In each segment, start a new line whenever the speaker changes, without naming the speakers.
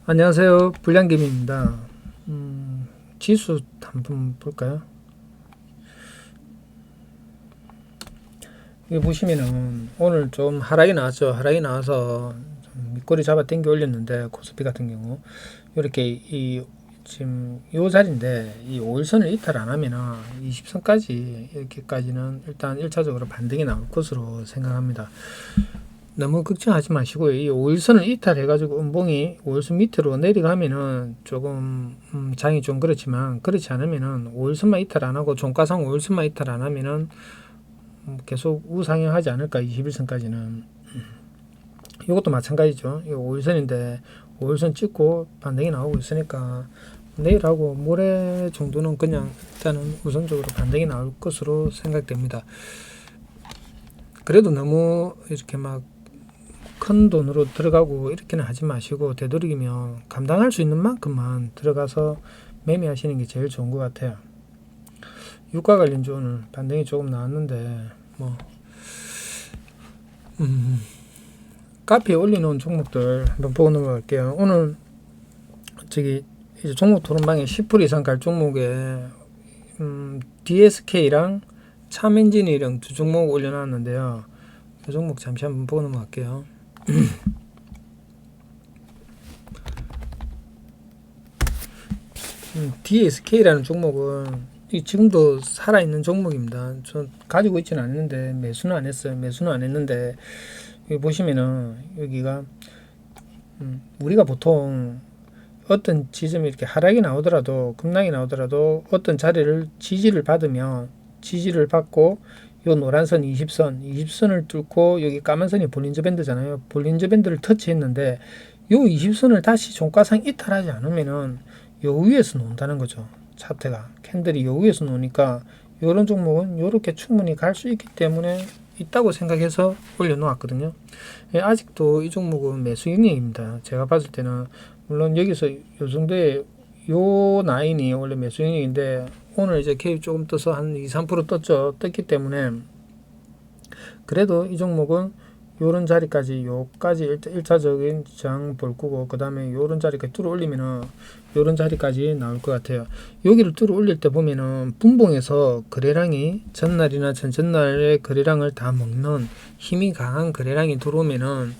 안녕하세요. 불량김입니다. 지수 한번 볼까요? 여기 보시면은 오늘 좀 하락이 나왔죠. 하락이 나와서 좀 밑꼬리 잡아 당겨 올렸는데 코스피 같은 경우 이렇게 이 지금 요 자리인데 이 5일선을 이탈 안 하면은 20선까지 이렇게까지는 일단 1차적으로 반등이 나올 것으로 생각합니다. 너무 걱정하지 마시고요. 이 5일선을 이탈해가지고 음봉이 5일선 밑으로 내려가면은 조금 장이 좀 그렇지만 그렇지 않으면은 5일선만 이탈 안 하고 종가상 5일선만 이탈 안 하면은 계속 우상향하지 않을까. 21선까지는 이것도 마찬가지죠. 이 5일선인데 5일선 찍고 반등이 나오고 있으니까 내일하고 모레 정도는 그냥 일단은 우선적으로 반등이 나올 것으로 생각됩니다. 그래도 너무 이렇게 막 큰 돈으로 들어가고 이렇게는 하지 마시고 되도록이면 감당할 수 있는 만큼만 들어가서 매매하시는 게 제일 좋은 것 같아요. 유가 관련주 오늘 반등이 조금 나왔는데 카페에 올려놓은 종목들 한번 보고 넘어갈게요. 오늘 저기 이제 종목 토론방에 10% 이상 갈 종목에 DSK랑 참엔지니어링 두 종목 올려놨는데요. 그 종목 잠시 한번 보고 넘어갈게요. DSK라는 종목은 지금도 살아있는 종목입니다. 저 가지고 있지는 않는데 매수는 안 했어요. 매수는 안 했는데 여기 보시면은 여기가 우리가 보통 어떤 지점이 이렇게 하락이 나오더라도 급락이 나오더라도 어떤 자리를 지지를 받으면 지지를 받고 요 노란선 20선을 뚫고 여기 까만선이 볼린저 밴드잖아요. 볼린저 밴드를 터치했는데 요 20선을 다시 종가상 이탈하지 않으면은 요 위에서 논다는 거죠. 차트가 캔들이 요 위에서 노니까 요런 종목은 요렇게 충분히 갈 수 있기 때문에 있다고 생각해서 올려놓았거든요. 아직도 이 종목은 매수 영역입니다. 제가 봤을 때는 물론 여기서 요 정도의 요 라인이 원래 매수 영역인데 오늘 이제 K 조금 떠서 한 2, 3% 떴죠. 떴기 때문에 그래도 이 종목은 요런 자리까지 요까지 1차적인 저항 볼 거고 그 다음에 요런 자리까지 뚫어 올리면은 요런 자리까지 나올 것 같아요. 여기를 뚫어 올릴 때 보면은 분봉에서 거래량이 전날이나 전전날의 거래량을 다 먹는 힘이 강한 거래량이 들어오면은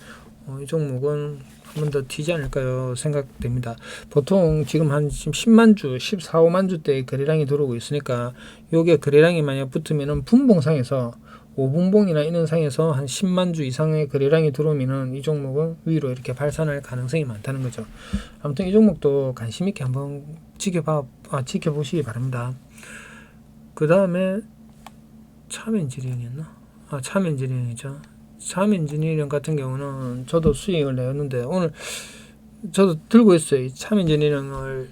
이 종목은 한 번 더 튀지 않을까요 생각됩니다. 보통 지금 한 10만 주, 14, 5만 주대의 거래량이 들어오고 있으니까 요게 거래량이 만약 붙으면은 분봉상에서 5분봉이나 이런 상에서 한 10만 주 이상의 거래량이 들어오면은 이 종목은 위로 이렇게 발산할 가능성이 많다는 거죠. 아무튼 이 종목도 관심 있게 한번 지켜보시기 바랍니다. 그 다음에 참엔지니어링이었나? 참엔지니어링이죠. 참엔지니어링 같은 경우는 저도 수익을 내었는데 오늘 저도 들고 있어요. 이 참엔지니어링을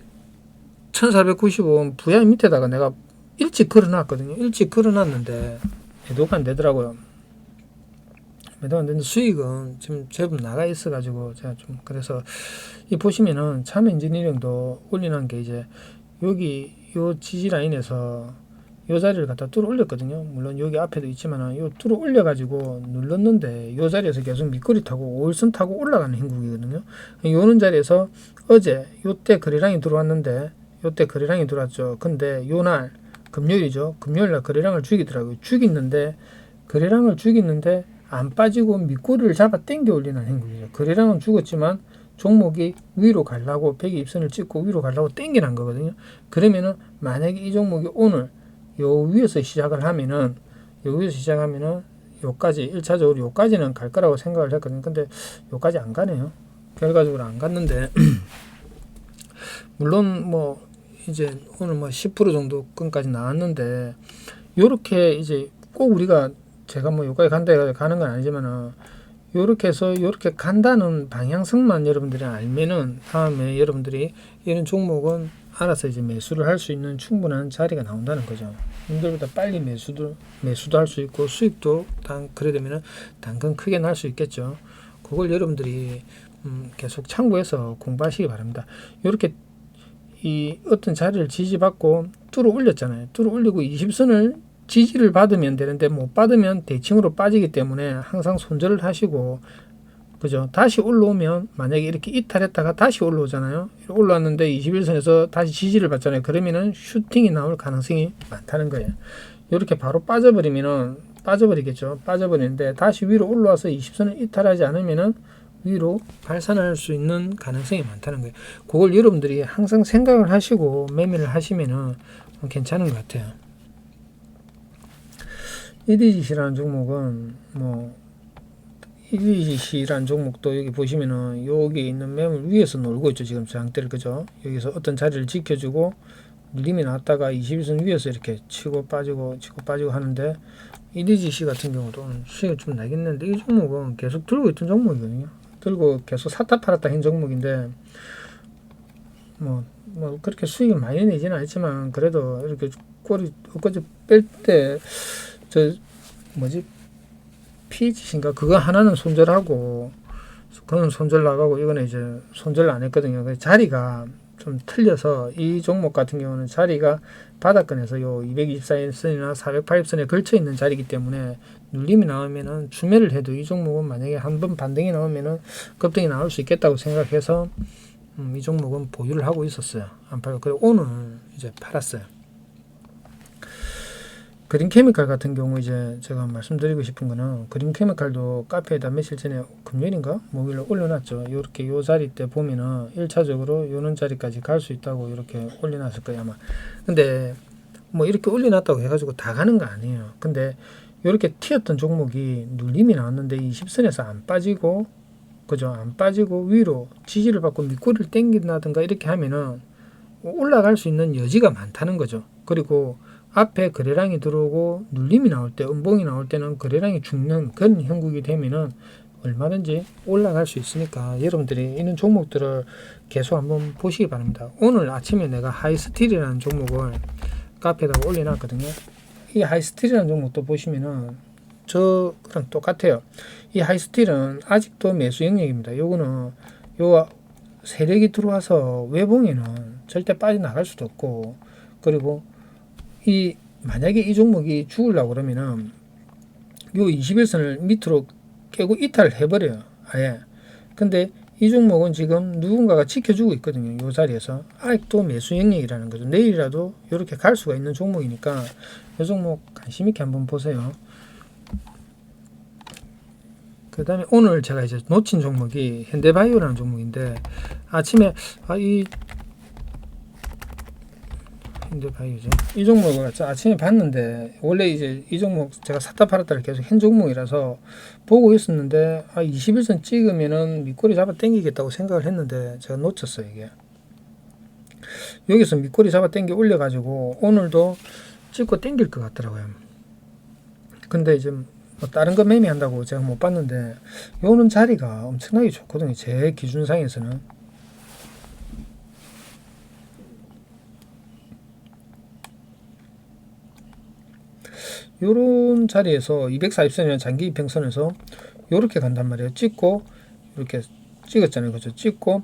1495원 부야 밑에다가 내가 일찍 걸어놨거든요. 일찍 걸어놨는데 매도가 안 되더라고요. 매도가 안 되는데 수익은 지금 제법 나가 있어가지고 제가 좀 그래서 이 보시면은 참엔지니어링도 올려놓은 게 이제 여기 요 지지 라인에서 요 자리를 갖다 뚫어 올렸거든요. 물론 여기 앞에도 있지만 요 뚫어 올려가지고 눌렀는데 요 자리에서 계속 밑거리 타고 5일선 타고 올라가는 행국이거든요. 요런 자리에서 어제 요때 거래량이 들어왔는데 요때 거래량이 들어왔죠. 근데 요날 금요일이죠. 금요일날 거래량을 죽이더라고요. 죽이는데 거래량을 죽이는데 안 빠지고 밑꼬리를 잡아 당겨 올리는 행국이죠. 거래량은 죽었지만 종목이 위로 가려고 100의 입선을 찍고 위로 가려고 당겨난 거거든요. 그러면은 만약에 이 종목이 오늘 요 위에서 시작을 하면은 요까지 1차적으로 요까지는 갈 거라고 생각을 했거든요. 근데 요까지 안 가네요. 결과적으로 안 갔는데 물론 뭐 이제 오늘 뭐 10% 정도 끈까지 나왔는데 요렇게 이제 꼭 우리가 제가 뭐 요까지 간다 해가지고 가는 건 아니지만은 요렇게 해서 요렇게 간다는 방향성만 여러분들이 알면은 다음에 여러분들이 이런 종목은 알아서 이제 매수를 할 수 있는 충분한 자리가 나온다는 거죠. 님들보다 빨리 매수도 할 수 있고 수익도 그래 되면은 당근 크게 날 수 있겠죠. 그걸 여러분들이 계속 참고해서 공부하시기 바랍니다. 요렇게 이 어떤 자리를 지지받고 뚫어 올렸잖아요. 뚫어 올리고 20선을 지지를 받으면 되는데 못 받으면 대칭으로 빠지기 때문에 항상 손절을 하시고 그죠? 다시 올라오면 만약에 이렇게 이탈했다가 다시 올라오잖아요. 올라왔는데 21선에서 다시 지지를 받잖아요. 그러면은 슈팅이 나올 가능성이 많다는 거예요. 이렇게 바로 빠져버리면은 빠져버리겠죠. 빠져버리는데 다시 위로 올라와서 20선을 이탈하지 않으면은 위로 발산할 수 있는 가능성이 많다는 거예요. 그걸 여러분들이 항상 생각을 하시고 매매를 하시면은 괜찮은 것 같아요. EDGC라는 종목은 EDGC라는 종목도 여기 보시면은 여기 있는 매물 위에서 놀고 있죠. 지금 저항대를 그죠? 여기서 어떤 자리를 지켜주고 눌림이 나왔다가 21선 위에서 이렇게 치고 빠지고 하는데 EDGC 같은 경우도 수익이 좀 나겠는데 이 종목은 계속 들고 있던 종목이거든요. 들고 계속 샀다 팔았다 한 종목인데 그렇게 수익을 많이 내지는 않지만 그래도 이렇게 꼬리 엊그제 뺄 때 PH인가 그거 하나는 손절하고 그건 손절 나가고 이거는 이제 손절 안 했거든요. 그 자리가 좀 틀려서 이 종목 같은 경우는 자리가 바닥권에서 요 224선이나 408선에 걸쳐 있는 자리이기 때문에 눌림이 나오면은 추매를 해도 이 종목은 만약에 한번 반등이 나오면은 급등이 나올 수 있겠다고 생각해서 이 종목은 보유를 하고 있었어요. 안 팔고 그리고 오늘 이제 팔았어요. 그린케미칼 같은 경우 이제 제가 말씀드리고 싶은 거는 그린케미칼도 카페에다 며칠 전에 금요일인가 목요일에 올려놨죠. 이렇게 요 자리 때 보면은 1차적으로 요런 자리까지 갈 수 있다고 이렇게 올려놨을 거예요 아마. 근데 이렇게 올려놨다고 해가지고 다 가는 거 아니에요. 근데 이렇게 튀었던 종목이 눌림이 나왔는데 20선에서 안 빠지고 그죠? 안 빠지고 위로 지지를 받고 밑꼬리를 당긴다든가 이렇게 하면은 올라갈 수 있는 여지가 많다는 거죠. 그리고 앞에 거래량이 들어오고 눌림이 나올 때 음봉이 나올 때는 거래량이 죽는 그런 형국이 되면은 얼마든지 올라갈 수 있으니까 여러분들이 이런 종목들을 계속 한번 보시기 바랍니다. 오늘 아침에 내가 하이스틸이라는 종목을 카페에다가 올려놨거든요. 이 하이스틸이라는 종목도 보시면은 저랑 똑같아요. 이 하이스틸은 아직도 매수 영역입니다. 요거는 요 세력이 들어와서 외봉에는 절대 빠져나갈 수도 없고 그리고 만약에 이 종목이 죽으려고 그러면은 요 21선을 밑으로 깨고 이탈을 해버려요. 아예. 근데 이 종목은 지금 누군가가 지켜주고 있거든요. 요 자리에서. 아직도 매수 영역이라는 거죠. 내일이라도 이렇게 갈 수가 있는 종목이니까 이 종목 관심 있게 한번 보세요. 그 다음에 오늘 제가 이제 놓친 종목이 현대바이오라는 종목인데 아침에 현대바이오죠. 이 종목을 아침에 봤는데 원래 이제 이 종목 제가 샀다 팔았다를 계속 한 종목이라서 보고 있었는데 21선 찍으면은 밑꼬리 잡아 당기겠다고 생각을 했는데 제가 놓쳤어요. 이게 여기서 밑꼬리 잡아 당겨 올려가지고 오늘도 찍고 당길 것 같더라고요. 근데 이제 다른 거 매매한다고 제가 못 봤는데 요는 자리가 엄청나게 좋거든요. 제 기준상에서는. 요런 자리에서 240선이나 장기 이평선에서 요렇게 간단 말이에요. 찍고 이렇게 찍었잖아요. 그죠? 찍고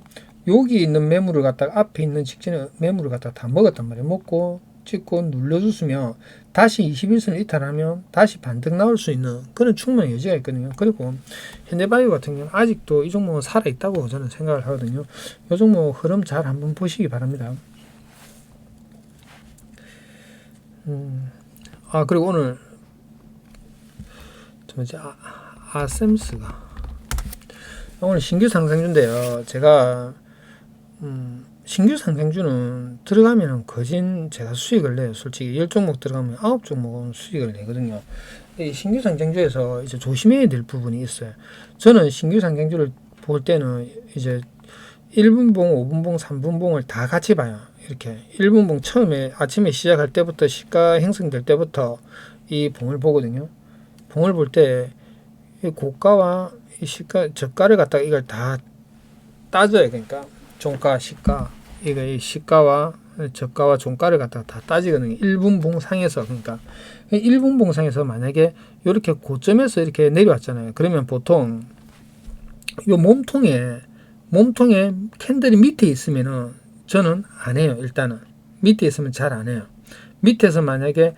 여기 있는 매물을 갖다가 앞에 있는 직전에 매물을 갖다가 다 먹었단 말이에요. 먹고 찍고 눌러줬으면 다시 21선을 이탈하면 다시 반등 나올 수 있는 그런 충분한 여지가 있거든요. 그리고 현대바이오 같은 경우는 아직도 이 종목은 살아있다고 저는 생각을 하거든요. 이 종목 흐름 잘 한번 보시기 바랍니다. 그리고 오늘 아셈스가 오늘 신규 상승주인데요. 제가 신규 상승주는 들어가면은 거진 제가 수익을 내요. 솔직히 10종목 들어가면 9종목은 수익을 내거든요. 이 신규 상승주에서 이제 조심해야 될 부분이 있어요. 저는 신규 상승주를 볼 때는 이제 1분봉, 5분봉, 3분봉을 다 같이 봐요. 이렇게 1분봉 처음에 아침에 시작할 때부터 시가 형성될 때부터 이 봉을 보거든요. 봉을 볼 때 이 고가와 이 시가, 저가를 갖다가 이걸 다 따져요. 그러니까 종가, 시가, 이 시가와 저가와 종가를 갖다가 다 따지거든요. 1분봉 상에서. 그러니까 1분봉 상에서 만약에 이렇게 고점에서 이렇게 내려왔잖아요. 그러면 보통 요 몸통에 캔들이 밑에 있으면은 저는 안 해요. 일단은 밑에 있으면 잘 안 해요. 밑에서 만약에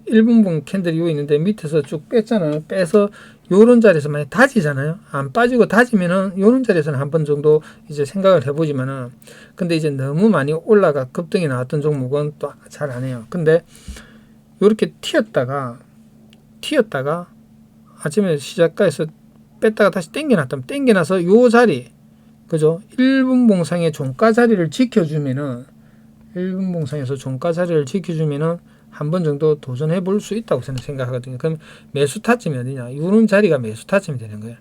1분봉 캔들이 요 있는데 밑에서 쭉 뺐잖아요. 빼서 요런 자리에서 많이 다지잖아요. 안 빠지고 다지면은 요런 자리에서는 한 번 정도 이제 생각을 해보지만은, 근데 이제 너무 많이 올라가 급등이 나왔던 종목은 또 잘 안 해요. 근데 요렇게 튀었다가 아침에 시작가에서 뺐다가 다시 땡겨놨다면, 땡겨놔서 요 자리, 그죠? 1분 봉상의 종가 자리를 지켜주면은, 1분 봉상에서 종가 자리를 지켜주면은 한 번 정도 도전해 볼 수 있다고 저는 생각하거든요. 그럼 매수 타점이 어디냐? 이런 자리가 매수 타점이 되는 거예요.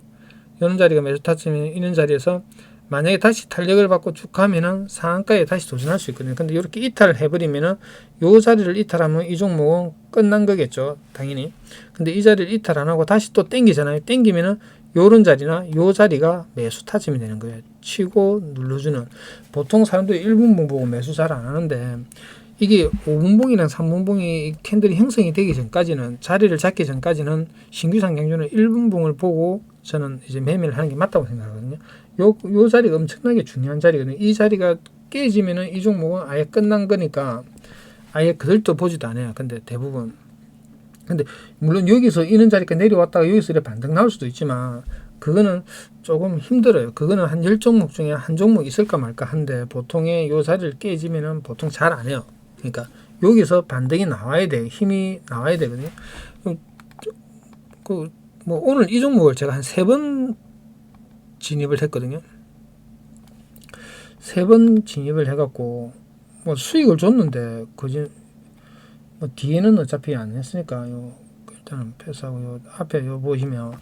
이런 자리가 매수 타점이 있는 자리에서 만약에 다시 탄력을 받고 쭉 가면은 상한가에 다시 도전할 수 있거든요. 근데 이렇게 이탈을 해버리면은 요 자리를 이탈하면 이 종목은 끝난 거겠죠. 당연히. 근데 이 자리를 이탈 안 하고 다시 또 땡기잖아요. 땡기면은 요런 자리나 요 자리가 매수 타점이 되는 거예요. 치고 눌러주는. 보통 사람들이 1분봉 보고 매수 잘 안 하는데, 이게 5분봉이랑 3분봉이 캔들이 형성이 되기 전까지는, 자리를 잡기 전까지는 신규 상향주는 1분봉을 보고 저는 이제 매매를 하는 게 맞다고 생각하거든요. 요 자리가 엄청나게 중요한 자리거든요. 이 자리가 깨지면은 이 종목은 아예 끝난 거니까 아예 그들도 보지도 않아요. 근데 대부분. 근데 물론 여기서 이런 자리가 내려왔다가 여기서 이렇게 반등 나올 수도 있지만, 그거는 조금 힘들어요. 그거는 한 10종목 중에 한 종목 있을까 말까 한데, 보통의 요 자리를 깨지면은 보통 잘 안 해요. 그러니까 여기서 반등이 나와야 돼. 힘이 나와야 되거든요. 뭐 오늘 이 종목을 제가 한 3번 진입을 했거든요. 3번 진입을 해갖고 뭐 수익을 줬는데, 그지 뭐 뒤에는 어차피 안 했으니까 요 일단은 패스하고, 요 앞에 요 보시면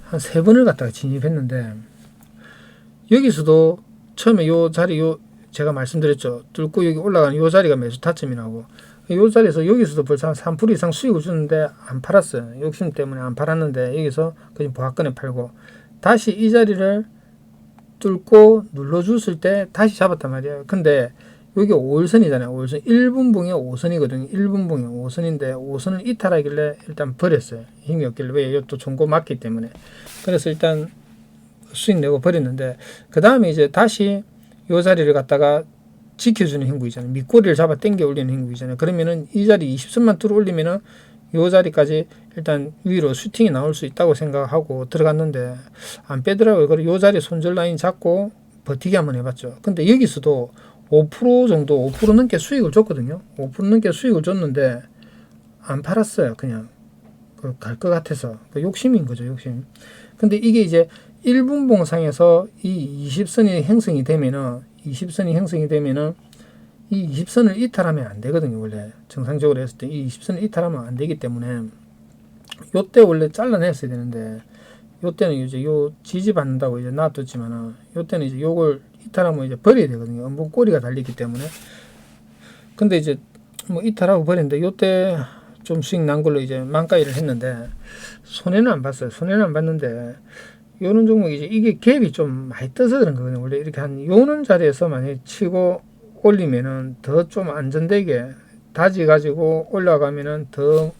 한 3번을 갖다가 진입했는데, 여기서도 처음에 요 자리, 요 제가 말씀드렸죠. 뚫고 여기 올라가는 요 자리가 매수 타점이라고. 요 자리에서 여기서도 벌써 한 3% 이상 수익을 주는데 안 팔았어요. 욕심 때문에 안 팔았는데, 여기서 그냥 보합권에 팔고 다시 이 자리를 뚫고 눌러줬을 때 다시 잡았단 말이에요. 근데 여기 5일선이잖아요. 5일선. 1분봉이 5선이거든요. 1분봉이 5선인데 5선을 이탈하길래 일단 버렸어요. 힘이 없길래. 왜? 이것도 종고 맞기 때문에. 그래서 일단 수익 내고 버렸는데, 그 다음에 이제 다시 요 자리를 갖다가 지켜주는 행국이잖아요. 밑꼬리를 잡아 당겨 올리는 행국이잖아요. 그러면은 이 자리 20선만 뚫어 올리면은 요 자리까지 일단 위로 슈팅이 나올 수 있다고 생각하고 들어갔는데 안 빼더라고요. 그리고 요 자리 손절 라인 잡고 버티기 한번 해봤죠. 근데 여기서도 5% 정도, 5% 넘게 수익을 줬거든요. 5% 넘게 수익을 줬는데 안 팔았어요. 그냥 갈 것 같아서. 욕심인 거죠, 욕심. 근데 이게 이제 1분 봉상에서 이 20선이 형성이 되면은, 이 20선을 이탈하면 안 되거든요. 원래 정상적으로 했을 때 이 20선을 이탈하면 안 되기 때문에 요때 원래 잘라냈어야 되는데, 요때는 이제 요 지지받는다고 이제 놔뒀지만은, 요때는 이제 요걸 이탈하면 이제 버려야 되거든요. 엄분 꼬리가 달리기 때문에. 근데 이제 뭐 이탈하고 버렸는데, 요때 좀 수익 난 걸로 이제 만가이를 했는데 손해는 안 봤어요. 손해는 안 봤는데, 요런 종목이 이제 이게 갭이 좀 많이 떠서 그런 거거든요. 원래 이렇게 한 요런 자리에서 만약에 치고 올리면은 더 좀 안전되게 다지 가지고 올라가면은 더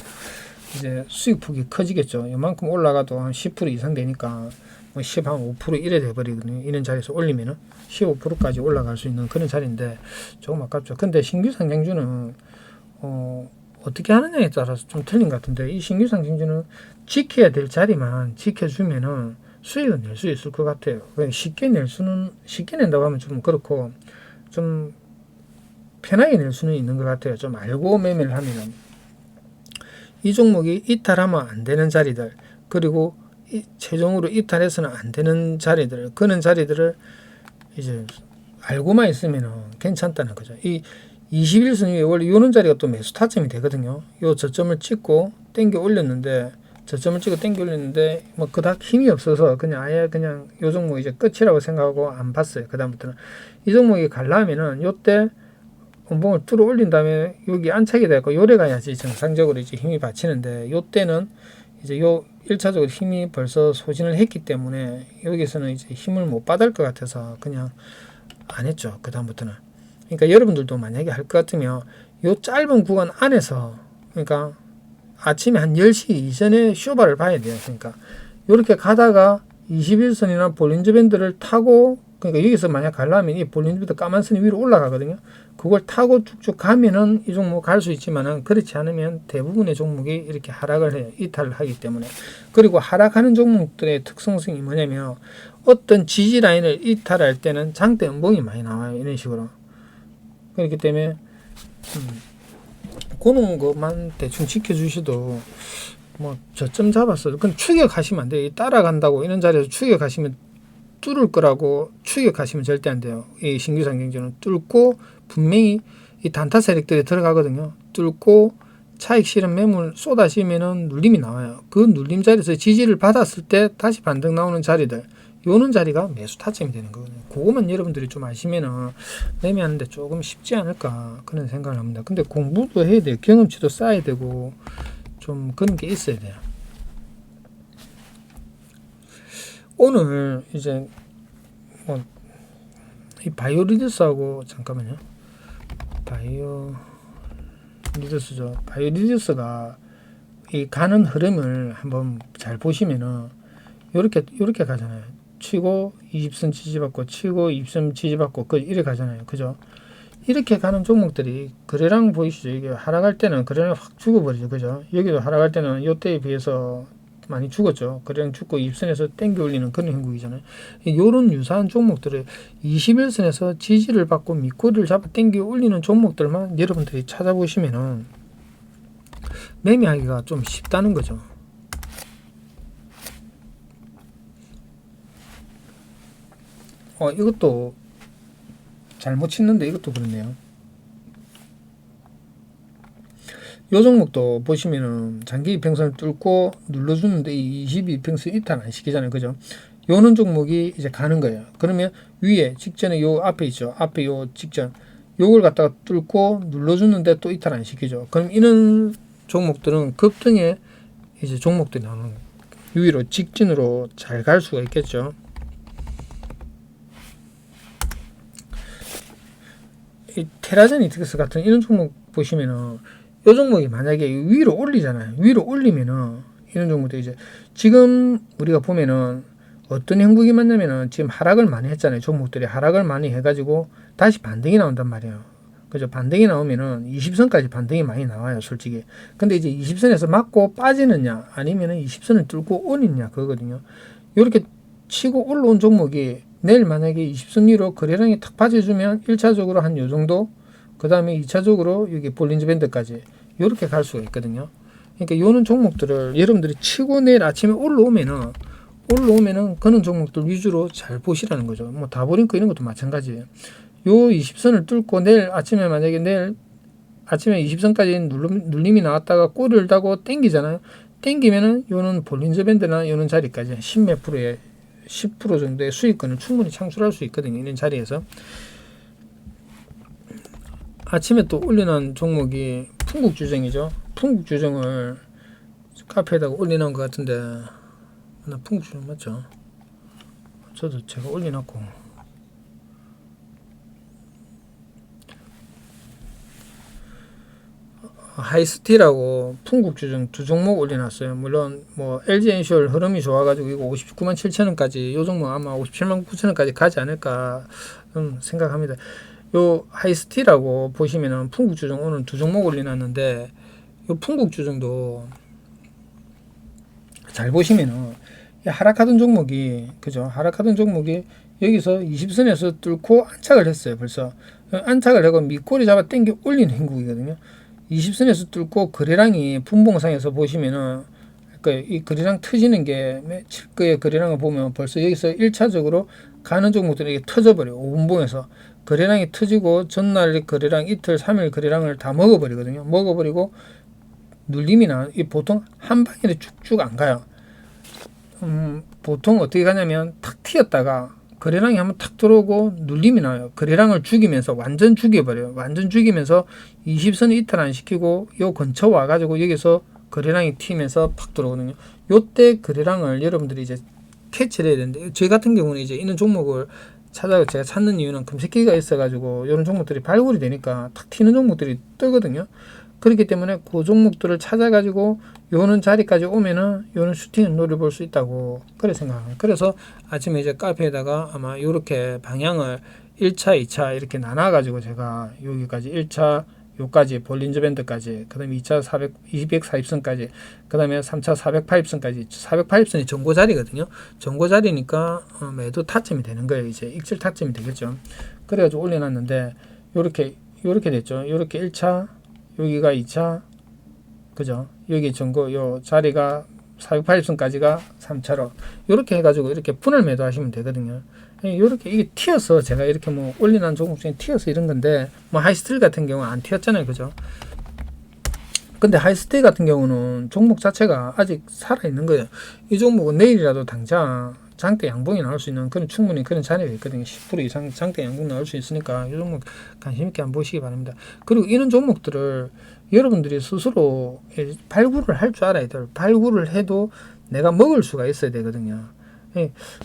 이제 수익 폭이 커지겠죠. 요만큼 올라가도 한 10% 이상 되니까 뭐 10, 한 5% 이래 돼버리거든요. 이런 자리에서 올리면은 15%까지 올라갈 수 있는 그런 자리인데 조금 아깝죠. 근데 신규 상장주는 어떻게 하느냐에 따라서 좀 틀린 것 같은데, 이 신규 상장주는 지켜야 될 자리만 지켜주면은 수익을 낼 수 있을 것 같아요. 쉽게 낸다고 하면 좀 그렇고, 좀 편하게 낼 수는 있는 것 같아요. 좀 알고 매매를 하면은. 이 종목이 이탈하면 안 되는 자리들, 그리고 최종으로 이탈해서는 안 되는 자리들, 그런 자리들을 이제 알고만 있으면은 괜찮다는 거죠. 이 21선 위에 원래 요런 자리가 또 매수 타점이 되거든요. 요 저점을 찍고 땡겨 올렸는데, 뭐 그닥 힘이 없어서 그냥 아예 그냥 요 종목 이제 끝이라고 생각하고 안 봤어요. 그 다음부터는 이 종목이 가려면은 요때 원봉을 뚫어 올린 다음에 여기 안착이 되고 요래 가야지 정상적으로 이제 힘이 받치는데, 요때는 이제 요 1차적으로 힘이 벌써 소진을 했기 때문에 여기서는 이제 힘을 못 받을 것 같아서 그냥 안 했죠. 그 다음부터는. 그러니까 여러분들도 만약에 할 것 같으면 요 짧은 구간 안에서, 그러니까 아침에 한 10시 이전에 쇼바를 봐야 돼요. 그러니까 이렇게 가다가 21선이나 볼린저 밴드를 타고 그러니까 여기서 만약 가려면 이 볼린저밴드 까만 선이 위로 올라가거든요. 그걸 타고 쭉쭉 가면은 이 종목 갈 수 있지만은 그렇지 않으면 대부분의 종목이 이렇게 하락을 해요. 이탈을 하기 때문에. 그리고 하락하는 종목들의 특성성이 뭐냐면 어떤 지지 라인을 이탈할 때는 장대 음봉이 많이 나와요. 이런 식으로. 그렇기 때문에 그런 것만 대충 지켜주셔도 뭐 저점 잡았어도 그건 추격하시면 안 돼요. 따라간다고 이런 자리에서 추격하시면 뚫을 거라고 추격하시면 절대 안 돼요. 이 신규 상승주는 뚫고 분명히 이 단타 세력들이 들어가거든요. 뚫고 차익 실현 매물 쏟아지면은 눌림이 나와요. 그 눌림 자리에서 지지를 받았을 때 다시 반등 나오는 자리들, 요는 자리가 매수 타점이 되는 거거든요. 그것만 여러분들이 좀 아시면은 매매하는데 조금 쉽지 않을까 그런 생각을 합니다. 근데 공부도 해야 돼요. 경험치도 쌓아야 되고 좀 그런 게 있어야 돼요. 오늘 이제 뭐 이 바이오리더스하고 잠깐만요. 바이오리더스죠. 바이오리더스가 이 가는 흐름을 한번 잘 보시면은 요렇게 가잖아요. 치고 20선 지지받고 치고 20선 지지받고 이렇게 가잖아요. 그죠? 이렇게 가는 종목들이 거래량 보이시죠? 이게 하락할 때는 거래량 확 죽어버리죠. 그죠? 여기도 하락할 때는 요때에 비해서 많이 죽었죠. 거래량 죽고 20선에서 땡겨 올리는 그런 형국이잖아요. 요런 유사한 종목들을 21선에서 지지를 받고 밑꼬리를 잡아 땡겨 올리는 종목들만 여러분들이 찾아보시면은 매매하기가 좀 쉽다는 거죠. 이것도 잘못 쳤는데 이것도 그렇네요. 요 종목도 보시면은 장기 이평선을 뚫고 눌러주는데 이 22평선 이탈 안 시키잖아요. 그죠? 요는 종목이 이제 가는 거예요. 그러면 위에 직전에 요 앞에 있죠. 앞에 요 직전 요걸 갖다가 뚫고 눌러주는데 또 이탈 안 시키죠. 그럼 이런 종목들은 급등의 이제 종목들이 나오는 거예요. 위로 직진으로 잘 갈 수가 있겠죠. 이 테라제니틱스 같은 이런 종목 보시면은 이 종목이 만약에 위로 올리잖아요. 위로 올리면은 이런 종목도 이제 지금 우리가 보면은 어떤 형국이 맞냐면은 지금 하락을 많이 했잖아요. 종목들이 하락을 많이 해가지고 다시 반등이 나온단 말이에요. 그죠? 반등이 나오면은 20선까지 반등이 많이 나와요. 솔직히. 근데 이제 20선에서 맞고 빠지느냐 아니면은 20선을 뚫고 오느냐 그거거든요. 이렇게 치고 올라온 종목이 내일 만약에 20선 위로 거래량이 탁 빠져주면 1차적으로 한 요 정도, 그 다음에 2차적으로 여기 볼린저 밴드까지 이렇게 갈 수가 있거든요. 그러니까 요런 종목들을 여러분들이 치고 내일 아침에 올라오면은 그런 종목들 위주로 잘 보시라는 거죠. 뭐 다보링크 이런 것도 마찬가지예요. 요 20선을 뚫고 내일 아침에 만약에 내일 아침에 20선까지 눌림이 나왔다가 꼬리를 다고 땡기잖아요. 땡기면은 요는 볼린저 밴드나 요는 자리까지 10몇 프로의 10% 정도의 수익권을 충분히 창출할 수 있거든요. 이런 자리에서. 아침에 또 올려놓은 종목이 풍국주정이죠. 풍국주정을 카페에다가 올려놓은 것 같은데, 나 풍국주정 맞죠? 저도 제가 올려놨고. 하이스티라고 풍국주정 두 종목 올려놨어요. 물론 뭐 LG엔쇼 흐름이 좋아가지고 이거 59만 7천원까지 요 종목 아마 57만 9천원까지 가지 않을까 생각합니다. 요 하이스티라고 보시면은 풍국주정 오늘 두 종목 올려놨는데 요 풍국주정도 잘 보시면은 하락하던 종목이 그죠? 하락하던 종목이 여기서 20선에서 뚫고 안착을 했어요. 벌써 안착을 하고 밑꼬리 잡아 당겨 올리는 행국이거든요. 20선에서 뚫고 거래량이 분봉상에서 보시면은 이 거래량 터지는 게 칠거의 거래량을 보면 벌써 여기서 1차적으로 가는 종목들이 터져버려요. 5분봉에서 거래량이 터지고 전날 거래량 이틀 3일 거래량을 다 먹어버리거든요. 먹어버리고 눌림이 나 보통 한 방에 쭉쭉 안 가요. 보통 어떻게 가냐면 탁 튀었다가 거래량이 한번 탁 들어오고 눌림이 나요. 거래량을 죽이면서 완전 죽여버려요. 완전 죽이면서 20선 이탈 안 시키고 요 근처 와가지고 여기서 거래량이 튀면서 팍 들어오거든요. 요때 거래량을 여러분들이 이제 캐치를 해야 되는데 저희 같은 경우는 이제 이런 종목을 제가 찾는 이유는 검색기가 있어가지고 이런 종목들이 발굴이 되니까 탁 튀는 종목들이 뜨거든요. 그렇기 때문에 그 종목들을 찾아가지고 요는 자리까지 오면은 요는 슈팅을 노려볼 수 있다고 그래 생각합니다. 그래서 아침에 이제 카페에다가 아마 요렇게 방향을 1차, 2차 이렇게 나눠가지고 제가 여기까지 1차 요까지 볼린저 밴드까지, 그 다음에 2차 240선까지, 그 다음에 3차 480선까지. 480선이 전고 자리거든요. 전고 자리니까 매도 타점이 되는 거예요. 이제 익절 타점이 되겠죠. 그래가지고 올려놨는데 요렇게 됐죠. 요렇게 1차, 여기가 2차, 그죠? 여기 전고 요 자리가 480선까지가 3차로 요렇게 해가지고 이렇게 분할 매도하시면 되거든요. 요렇게 이게 튀어서 제가 이렇게 뭐 올려놓은 종목 중에 튀어서 이런 건데, 뭐 하이스틸 같은 경우는 안 튀었잖아요, 그죠? 근데 하이스틸 같은 경우는 종목 자체가 아직 살아있는 거예요. 이 종목은 내일이라도 당장 장대 양봉이 나올 수 있는 그런 충분히 그런 자리가 있거든요. 10% 이상 장대 양봉 나올 수 있으니까 이 종목 관심 있게 한번 보시기 바랍니다. 그리고 이런 종목들을 여러분들이 스스로 발굴을 할 줄 알아야 돼요. 발굴을 해도 내가 먹을 수가 있어야 되거든요.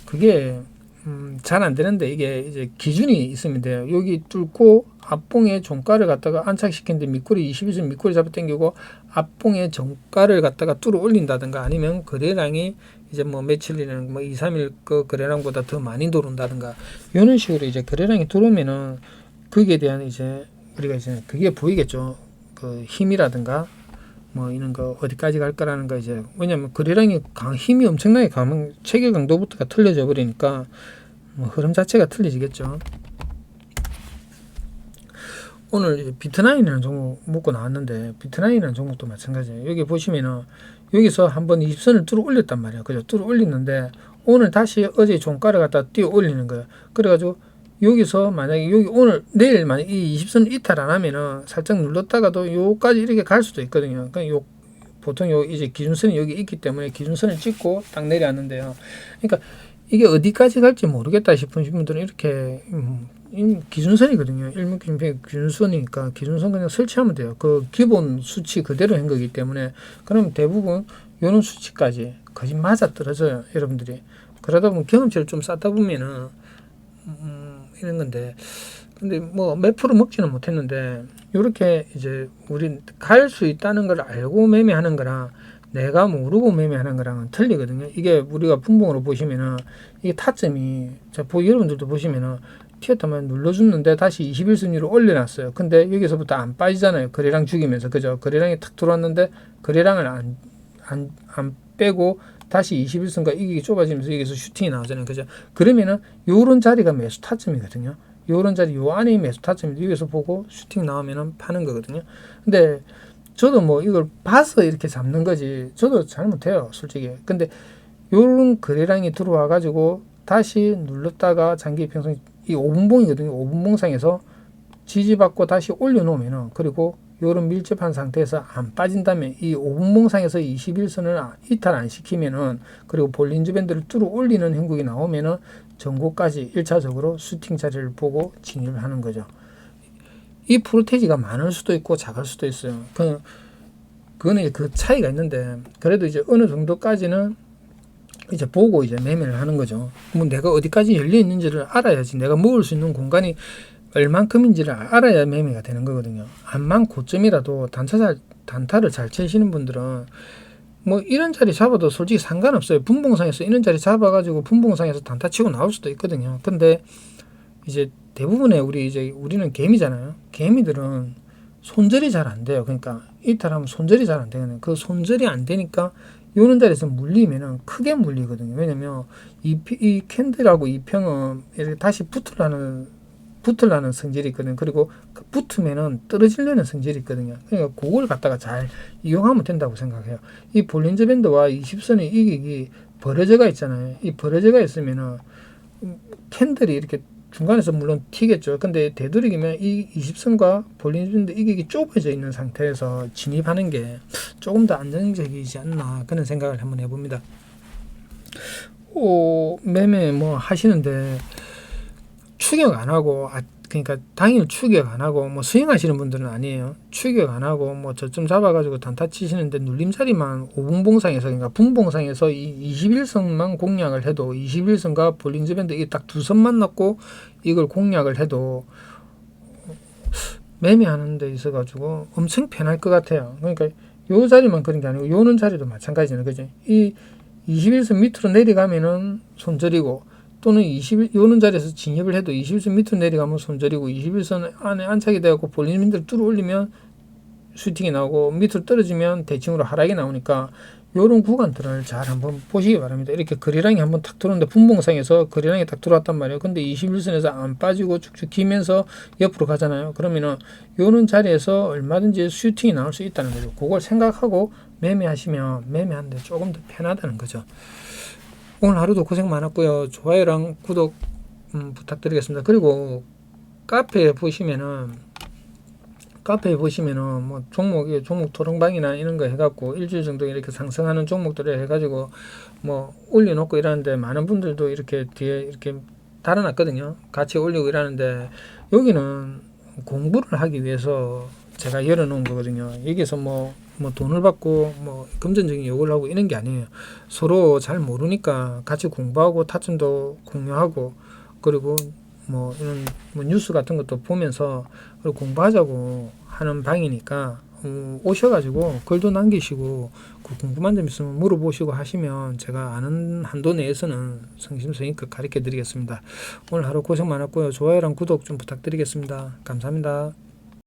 그게 잘 안 되는데 이게 이제 기준이 있으면 돼요. 여기 뚫고 앞봉에 종가를 갖다가 안착시키는데 밑꼬리 21선 밑꼬리 잡아 당기고 앞봉에 종가를 갖다가 뚫어 올린다든가, 아니면 거래량이 이제 뭐 며칠이나 뭐 2, 3일 그 거래량보다 더 많이 들어온다든가, 이런 식으로 이제 거래량이 들어오면은 거기에 대한 이제 우리가 이제 그게 보이겠죠. 그 힘이라든가 뭐 이런 거 어디까지 갈 거라는 거. 이제 왜냐면 거래량이 힘이 엄청나게 강하면 체계 강도부터가 틀려져 버리니까 뭐 흐름 자체가 틀려지겠죠. 오늘 비트나인이라는 종목 먹고 나왔는데, 비트나인이라는 종목도 마찬가지예요. 여기 보시면은 여기서 한번 20선을 뚫어 올렸단 말이에요. 그죠? 뚫어 올렸는데 오늘 다시 어제 종가를 갖다 띄워 올리는 거예요. 그래가지고 여기서 만약에 여기 오늘 내일 만약 이 20선 이탈 안 하면은 살짝 눌렀다가도 요까지 이렇게 갈 수도 있거든요. 그러니까 요 보통 요 이제 기준선이 여기 있기 때문에 기준선을 찍고 딱 내려왔는데요. 그러니까 이게 어디까지 갈지 모르겠다 싶으신 분들은 이렇게 기준선이거든요. 일목균 기준선이니까 기준선 그냥 설치하면 돼요. 그 기본 수치 그대로 한 거기 때문에. 그럼 대부분 요런 수치까지 거의 맞아 떨어져요, 여러분들이. 그러다 보면 경험치를 좀 쌓다 보면은 이런 건데, 근데 뭐 몇 프로 먹지는 못했는데, 요렇게 이제 우리 갈 수 있다는 걸 알고 매매하는 거랑 내가 모르고 매매하는 거랑은 틀리거든요. 이게 우리가 분봉으로 보시면은 이게 타점이, 자, 여러분들도 보시면은 튀었다면 눌러줬는데 다시 21순위로 올려놨어요. 근데 여기서부터 안 빠지잖아요. 거래량 죽이면서. 그죠? 거래량이 탁 들어왔는데 거래량을 안 빼고 다시 21선과 이게 좁아지면서 여기서 슈팅이 나오잖아요. 그죠? 그러면은 요런 자리가 매수 타점이거든요. 요런 자리, 요 안에 매수 타점인데 여기서 보고 슈팅 나오면은 파는 거거든요. 근데 저도 뭐 이걸 봐서 이렇게 잡는 거지, 저도 잘못해요, 솔직히. 근데 요런 거래량이 들어와 가지고 다시 눌렀다가 장기 평선, 이 5분봉이거든요. 5분봉상에서 지지받고 다시 올려놓으면은, 그리고 요런 밀집한 상태에서 안 빠진다면, 이 5분봉상에서 21선을 이탈 안 시키면은, 그리고 볼린저 밴드를 뚫어 올리는 형국이 나오면은 전고까지 1차적으로 슈팅 자리를 보고 진입을 하는 거죠. 이 프로테지가 많을 수도 있고 작을 수도 있어요. 그거는 그 차이가 있는데, 그래도 이제 어느 정도까지는 이제 보고 이제 매매를 하는 거죠. 뭐 내가 어디까지 열려 있는지를 알아야지, 내가 먹을 수 있는 공간이 얼만큼인지를 알아야 매매가 되는 거거든요. 암만 고점이라도 단타를 잘 치시는 분들은 뭐 이런 자리 잡아도 솔직히 상관없어요. 분봉상에서 이런 자리 잡아가지고 분봉상에서 단타 치고 나올 수도 있거든요. 근데 이제 대부분의 우리는 개미잖아요. 개미들은 손절이 잘 안 돼요. 그러니까 이탈하면 손절이 잘 안 되거든요. 그 손절이 안 되니까 요런 자리에서 물리면은 크게 물리거든요. 왜냐면 이 캔들하고 이 평은 이렇게 다시 붙으려는 성질이 있거든요. 그리고 그 붙으면은 떨어지려는 성질이 있거든요. 그러니까 그걸 갖다가 잘 이용하면 된다고 생각해요. 이 볼린저 밴드와 20선의 이격이 벌어져가 있잖아요. 이 벌어져가 있으면은 캔들이 이렇게 중간에서 물론 튀겠죠. 근데 되도록이면 이 20선과 볼린저 밴드 이격이 좁아져 있는 상태에서 진입하는 게 조금 더 안정적이지 않나, 그런 생각을 한번 해봅니다. 매매 뭐 하시는데 추격 안 하고, 그러니까 당일 추격 안 하고 뭐 스윙하시는 분들은 아니에요. 추격 안 하고 뭐 저점 잡아가지고 단타 치시는데 눌림자리만 5분봉상에서, 그러니까 분봉상에서 이 21선만 공략을 해도, 21선과 볼린저 밴드 이게 딱 두 선 만났고 이걸 공략을 해도 매매하는 데 있어 가지고 엄청 편할 것 같아요. 그러니까 요 자리만 그런 게 아니고 요는 자리도 마찬가지는 그지. 이 21선 밑으로 내려가면은 손절이고 또는 21 요는 자리에서 진입을 해도 21선 밑으로 내려가면 손절이고 21선 안에 안착이 되고 볼륨 핸들 뚫어 올리면 슈팅이 나오고 밑으로 떨어지면 대칭으로 하락이 나오니까 요런 구간들을 잘 한번 보시기 바랍니다. 이렇게 거래량이 한번 탁 들어오는데 분봉상에서 거래량이 딱 들어왔단 말이에요. 근데 21선에서 안 빠지고 쭉쭉 기면서 옆으로 가잖아요. 그러면은 요런 자리에서 얼마든지 슈팅이 나올 수 있다는 거죠. 그걸 생각하고 매매하시면 매매하는데 조금 더 편하다는 거죠. 오늘 하루도 고생 많았고요. 좋아요랑 구독 부탁드리겠습니다. 그리고 카페에 보시면은 뭐 종목 토론방이나 이런 거 해갖고 일주일 정도 이렇게 상승하는 종목들을 해가지고 뭐 올려놓고 이러는데 많은 분들도 이렇게 뒤에 이렇게 달아놨거든요. 같이 올리고 이러는데 여기는 공부를 하기 위해서 제가 열어놓은 거거든요. 여기서 뭐 돈을 받고 뭐 금전적인 요구를 하고 이런 게 아니에요. 서로 잘 모르니까 같이 공부하고 타점도 공유하고 그리고 뭐 이런 뭐 뉴스 같은 것도 보면서 공부하자고 하는 방이니까 오셔가지고 글도 남기시고 그 궁금한 점 있으면 물어보시고 하시면 제가 아는 한도 내에서는 성심성의껏 가르쳐 드리겠습니다. 오늘 하루 고생 많았고요. 좋아요랑 구독 좀 부탁드리겠습니다. 감사합니다.